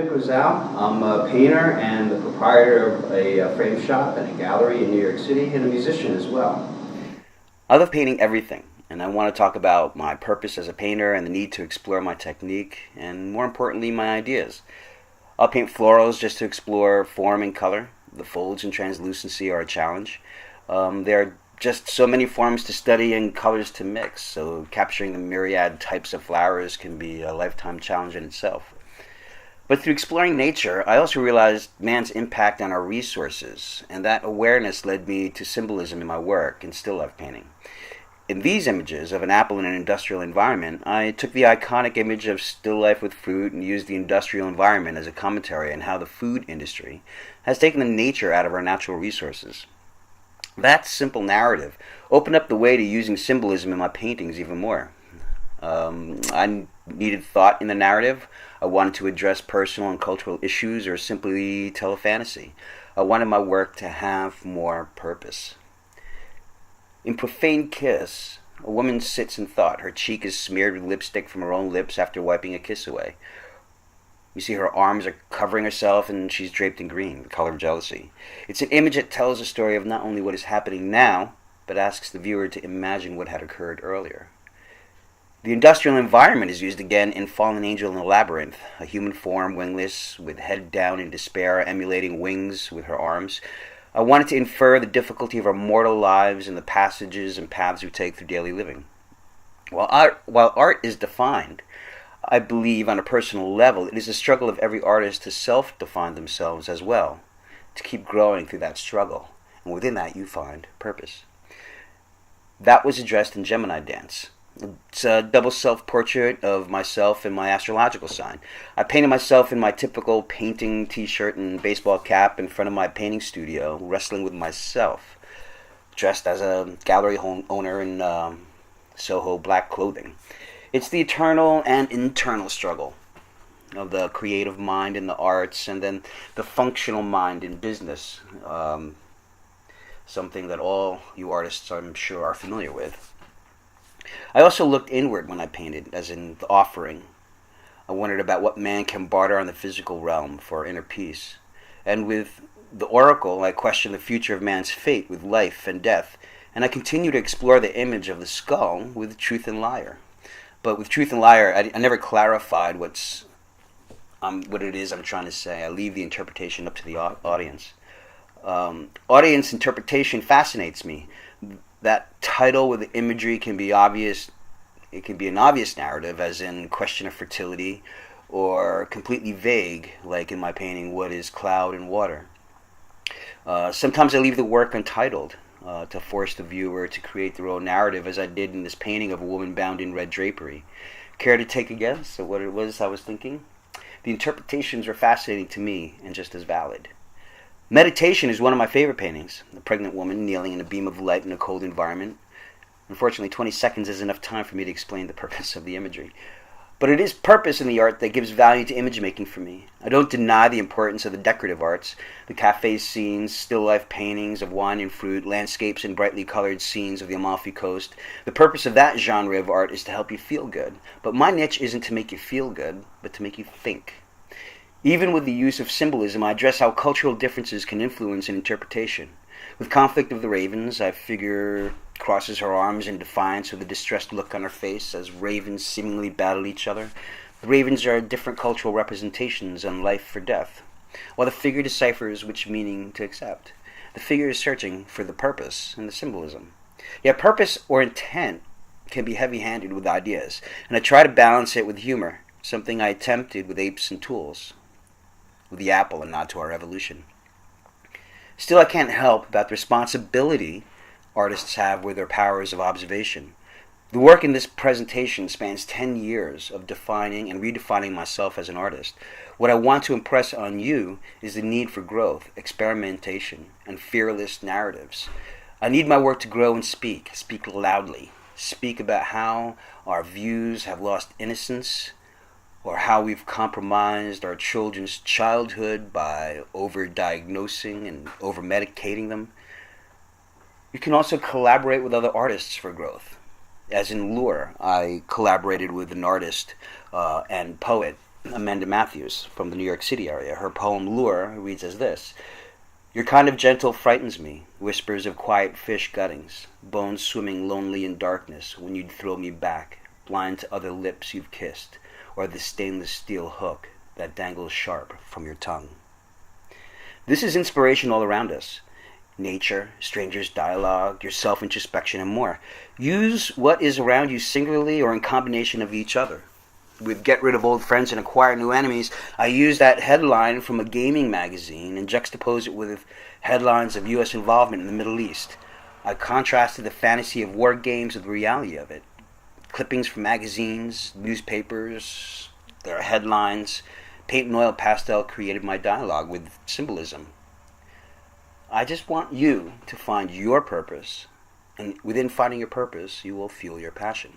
Rosal. I'm a painter and the proprietor of a frame shop and a gallery in New York City, and a musician as well. I love painting everything, and I want to talk about my purpose as a painter and the need to explore my technique, and more importantly, my ideas. I'll paint florals just to explore form and color. The folds and translucency are a challenge. There are just so many forms to study and colors to mix, so capturing the myriad types of flowers can be a lifetime challenge in itself. But through exploring nature, I also realized man's impact on our resources, and that awareness led me to symbolism in my work and still life painting. In these images of an apple in an industrial environment, I took the iconic image of still life with fruit and used the industrial environment as a commentary on how the food industry has taken the nature out of our natural resources. That simple narrative opened up the way to using symbolism in my paintings even more. I needed thought in the narrative. I wanted to address personal and cultural issues or simply tell a fantasy. I wanted my work to have more purpose. In Profane Kiss, a woman sits in thought. Her cheek is smeared with lipstick from her own lips after wiping a kiss away. We see her arms are covering herself and she's draped in green, the color of jealousy. It's an image that tells a story of not only what is happening now, but asks the viewer to imagine what had occurred earlier. The industrial environment is used again in Fallen Angel in the Labyrinth, a human form, wingless, with head down in despair, emulating wings with her arms. I wanted to infer the difficulty of our mortal lives and the passages and paths we take through daily living. While art is defined, I believe on a personal level, it is a struggle of every artist to self-define themselves as well, to keep growing through that struggle. And within that, you find purpose. That was addressed in Gemini Dance. It's a double self-portrait of myself and my astrological sign. I painted myself in my typical painting t-shirt and baseball cap in front of my painting studio, wrestling with myself, dressed as a gallery owner in Soho black clothing. It's the eternal and internal struggle of the creative mind in the arts and then the functional mind in business, something that all you artists, I'm sure, are familiar with. I also looked inward when I painted, as in the offering. I wondered about what man can barter on the physical realm for inner peace. And with the oracle, I questioned the future of man's fate with life and death, and I continue to explore the image of the skull with truth and liar. But with truth and liar, I never clarified what it is I'm trying to say. I leave the interpretation up to the audience. Audience interpretation fascinates me. That title with the imagery can be obvious. It can be an obvious narrative, as in question of fertility, or completely vague, like in my painting, what is cloud and water. Sometimes I leave the work untitled to force the viewer to create their own narrative, as I did in this painting of a woman bound in red drapery. Care to take a guess at what it was I was thinking? The interpretations are fascinating to me and just as valid. Meditation is one of my favorite paintings. A pregnant woman kneeling in a beam of light in a cold environment. Unfortunately, 20 seconds is enough time for me to explain the purpose of the imagery. But it is purpose in the art that gives value to image making for me. I don't deny the importance of the decorative arts, the cafe scenes, still life paintings of wine and fruit, landscapes and brightly colored scenes of the Amalfi Coast. The purpose of that genre of art is to help you feel good. But my niche isn't to make you feel good, but to make you think. Even with the use of symbolism, I address how cultural differences can influence an interpretation. With Conflict of the Ravens, I figure crosses her arms in defiance with a distressed look on her face as ravens seemingly battle each other. The ravens are different cultural representations on life or death, while the figure deciphers which meaning to accept. The figure is searching for the purpose and the symbolism. Yet purpose or intent can be heavy-handed with ideas, and I try to balance it with humor, something I attempted with Apes and Tools, with the apple and nod to our evolution. Still, I can't help about the responsibility artists have with their powers of observation. The work in this presentation spans 10 years of defining and redefining myself as an artist. What I want to impress on you is the need for growth, experimentation, and fearless narratives. I need my work to grow and speak loudly, speak about how our views have lost innocence, or how we've compromised our children's childhood by over-diagnosing and over-medicating them. You can also collaborate with other artists for growth. As in Lure, I collaborated with an artist and poet Amanda Matthews from the New York City area. Her poem Lure reads as this: "Your kind of gentle frightens me, whispers of quiet fish guttings, bones swimming lonely in darkness when you'd throw me back, blind to other lips you've kissed, or the stainless steel hook that dangles sharp from your tongue." This is inspiration all around us. Nature, strangers' dialogue, your self-introspection, and more. Use what is around you singularly or in combination of each other. With Get Rid of Old Friends and Acquire New Enemies, I used that headline from a gaming magazine and juxtaposed it with headlines of U.S. involvement in the Middle East. I contrasted the fantasy of war games with the reality of it. Clippings from magazines, newspapers, their headlines, paint and oil pastel created my dialogue with symbolism. I just want you to find your purpose, and within finding your purpose, you will fuel your passion.